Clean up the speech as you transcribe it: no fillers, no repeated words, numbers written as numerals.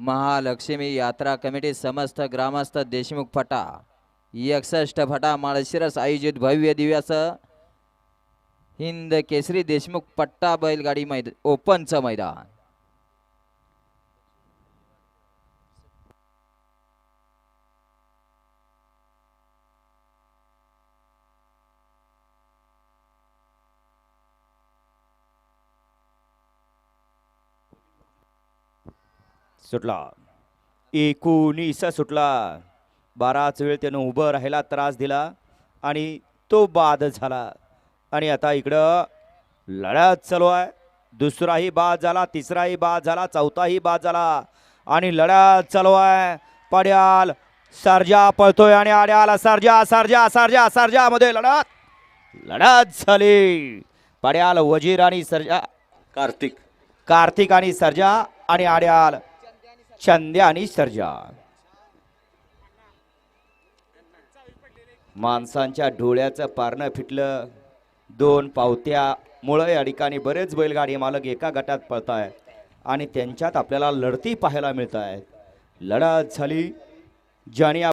महालक्ष्मी यात्रा कमिटी समस्त ग्रामस्थ देशमुख फटा 61 फटा माळशिरस आयोजित भव्य दिव्याचं हिंद केसरी देशमुख पट्टा बैलगाडी ओपनचं मैदान। सुटला 19 सुटला। बराच वेळ त्यानं उभं राहायला त्रास दिला आणि तो बाद झाला। आणि आता इकडं लढत चालू आहे। दुसराही बाद झाला, तिसराही बाद झाला, चौथाही बाद झाला आणि लढत चालू आहे। पड्याल सर्जा पळतोय आणि आड्याला सर्जा सर्जा सर्जा सर्जा मध्ये लढत झाली। पड्याल वजीर आणि सर्जा कार्तिक आणि सर्जा आणि आड्याल चंद्या आणि सर्जा। माणसांच्या डोळ्याचं पारणं फिटलं। 2 पावत्यामुळे या ठिकाणी बरेच बैलगाडी मालक एका गटात पळताय आणि त्यांच्यात आपल्याला लढती पाहायला मिळत आहेत। लढत झाली। ज्याने